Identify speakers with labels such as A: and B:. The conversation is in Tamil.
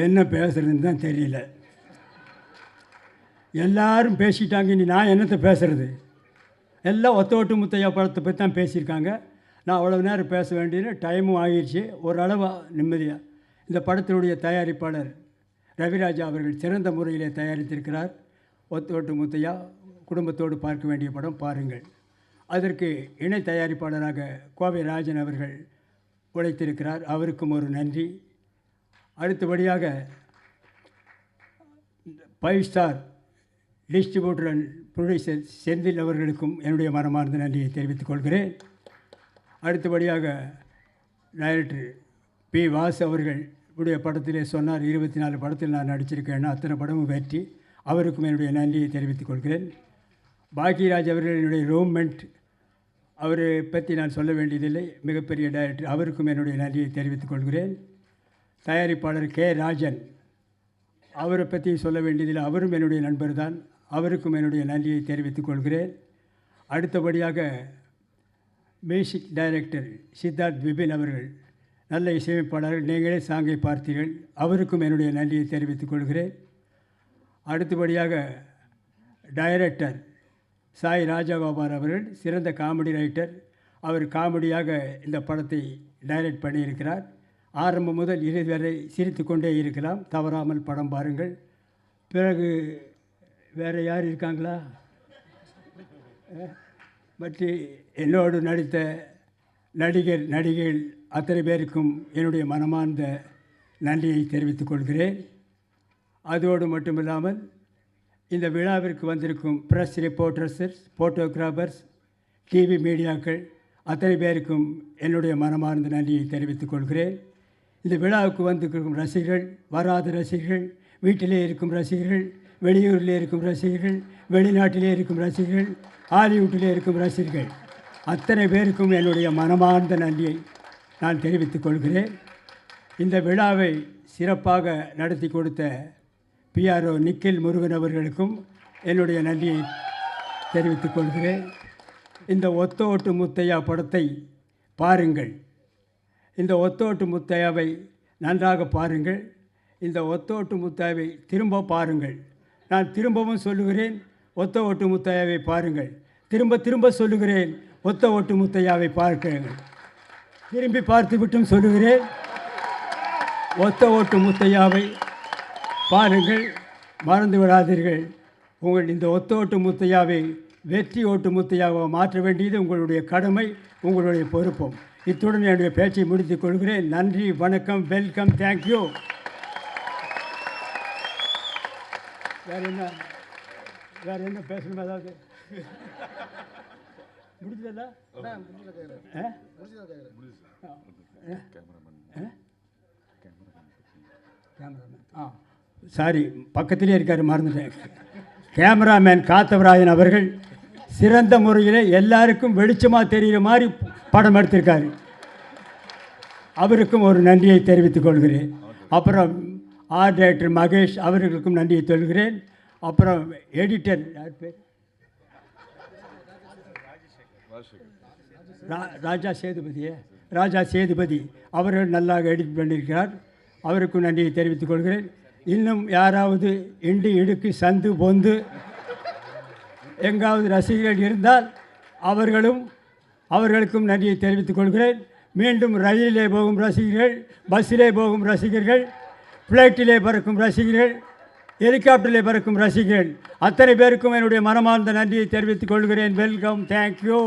A: என்ன பேசுகிறதுன்னு தான் தெரியல. எல்லாரும் பேசிட்டாங்க, இனி நான் என்னத்தை பேசுகிறது? எல்லாம் ஒத்த ஓட்டு முத்தையா படத்தை பற்றி தான் பேசியிருக்காங்க. நான் அவ்வளோ நேரம் பேச வேண்டியது, டைமும் ஆகிடுச்சு. ஓரளவு நிம்மதியாக. இந்த படத்தினுடைய தயாரிப்பாளர் ரவிராஜா அவர்கள் சிறந்த முறையிலே தயாரித்திருக்கிறார். ஒத்த ஓட்டு முத்தையா குடும்பத்தோடு பார்க்க வேண்டிய படம், பாருங்கள். அதற்கு இணை தயாரிப்பாளராக கோவை ராஜன் அவர்கள் உழைத்திருக்கிறார். அவருக்கும் ஒரு நன்றி. அடுத்தபடியாக 5 star distributor and producer Senthil அவர்களுக்கும் என்னுடைய மனமார்ந்த நன்றியை தெரிவித்துக் கொள்கிறேன். அடுத்தபடியாக டைரக்டர் பி. வாசு அவர்கள் உடைய படத்திலே சொன்னார், 24 படத்தில் நான் நடிச்சிருக்கேன்னா அத்தனை படமும் வெற்றி. அவருக்கும் என்னுடைய நன்றியை தெரிவித்துக் கொள்கிறேன். பாக்யராஜ் அவர்கள் என்னுடைய ரூம்மெண்ட், அவரை பற்றி நான் சொல்ல வேண்டியதில்லை, மிகப்பெரிய டைரக்டர். அவருக்கும் என்னுடைய நன்றியை தெரிவித்துக் கொள்கிறேன். தயாரிப்பாளர் கே. ராஜன், அவரை பற்றி சொல்ல வேண்டியதில்லை, அவரும் என்னுடைய நண்பர் தான். அவருக்கும் என்னுடைய நன்றியை தெரிவித்துக் கொள்கிறேன். அடுத்தபடியாக மியூசிக் டைரக்டர் சித்தார்த் விபின் அவர்கள், நல்ல இசையமைப்பாளர்கள், நீங்களே சாங்கை பார்த்தீர்கள். அவருக்கும் என்னுடைய நன்றியை தெரிவித்துக் கொள்கிறேன். அடுத்தபடியாக டைரக்டர் சாய் ராஜகோபால் அவர்கள், சிறந்த காமெடி ரைட்டர். அவர் காமெடியாக இந்த படத்தை டைரக்ட் பண்ணியிருக்கிறார். ஆரம்பம் முதல் இறுதி வரை சிரித்து கொண்டே இருக்கலாம். தவறாமல் படம் பாருங்கள். பிறகு வேறு யார் இருக்காங்களா? மற்ற என்னோடு நடித்த நடிகைகள் அத்தனை பேருக்கும் என்னுடைய மனமார்ந்த நன்றியை தெரிவித்துக் கொள்கிறேன். அதோடு மட்டுமில்லாமல் இந்த விழாவிற்கு வந்திருக்கும் ப்ரெஸ் ரிப்போர்ட்டர்ஸ், ஃபோட்டோகிராஃபர்ஸ், டிவி மீடியாக்கள் அத்தனை பேருக்கும் என்னுடைய மனமார்ந்த நன்றியை தெரிவித்துக் கொள்கிறேன். இந்த விழாவுக்கு வந்திருக்கும் ரசிகர்கள், வராத ரசிகர்கள், வீட்டிலே இருக்கும் ரசிகர்கள், வெளியூரில் இருக்கும் ரசிகர்கள், வெளிநாட்டிலே இருக்கும் ரசிகர்கள், ஹாலிவுட்டிலே இருக்கும் ரசிகர்கள் அத்தனை பேருக்கும் என்னுடைய மனமார்ந்த நன்றியை நான் தெரிவித்துக் கொள்கிறேன். இந்த விழாவை சிறப்பாக நடத்தி கொடுத்த பிஆர்ஓ நிக்கில் முருகன் அவர்களுக்கும் என்னுடைய நன்றியை தெரிவித்துக் கொள்கிறேன். இந்த ஒத்த ஓட்டு முத்தையா படத்தை பாருங்கள். இந்த ஒத்தோட்டு முத்தையாவை நன்றாக பாருங்கள். இந்த ஒத்தோட்டு முத்தையாவை திரும்ப பாருங்கள். நான் திரும்பவும் சொல்லுகிறேன், ஒத்த ஓட்டு முத்தையாவை பாருங்கள். திரும்ப திரும்ப சொல்லுகிறேன், ஒத்த ஓட்டு முத்தையாவை பார்க்கிறேன். திரும்பி பார்த்து விட்டும் சொல்லுகிறேன், ஒத்த ஓட்டு முத்தையாவை பாருங்கள். மறந்து விடாதீர்கள். உங்கள் இந்த ஒத்த ஓட்டு முத்தையாவை வெற்றி ஓட்டு முத்தையாவை மாற்ற வேண்டியது உங்களுடைய கடமை, உங்களுடைய பொறுப்பும். இத்துடன் என்னுடைய பேச்சை முடித்துக் கொள்கிறேன். நன்றி, வணக்கம், வெல்கம், தேங்க்யூ. வேறு என்ன பேசணும்? ஏதாவது முடிஞ்சதில்ல? சாரி, பக்கத்திலே இருக்கார், மறந்துட்டேன். கேமராமேன் காத்தவராயன் அவர்கள் சிறந்த முறையில் எல்லாருக்கும் வெளிச்சமாக தெரிகிற மாதிரி படம் எடுத்திருக்காரு. அவருக்கும் ஒரு நன்றியை தெரிவித்துக் கொள்கிறேன். அப்புறம் ஆர்ட் டைரக்டர் மகேஷ் அவர்களுக்கும் நன்றியை சொல்கிறேன். அப்புறம் எடிட்டர் யார் பேர்? ராஜா சேதுபதி அவர்கள் நல்லாக எடிட் பண்ணியிருக்கிறார். அவருக்கும் நன்றியை தெரிவித்துக் கொள்கிறேன். இன்னும் யாராவது இண்டு இடுக்கு சந்து பொந்து எங்காவது ரசிகர்கள் இருந்தால் அவர்களுக்கும் நன்றியை தெரிவித்துக் கொள்கிறேன். மீண்டும் ரயிலிலே போகும் ரசிகர்கள், பஸ்ஸிலே போகும் ரசிகர்கள், ஃப்ளைட்டிலே பறக்கும் ரசிகர்கள், ஹெலிகாப்டரிலே பறக்கும் ரசிகர்கள் அத்தனை பேருக்கும் என்னுடைய மனமார்ந்த நன்றியை தெரிவித்துக் கொள்கிறேன். Welcome, thank you.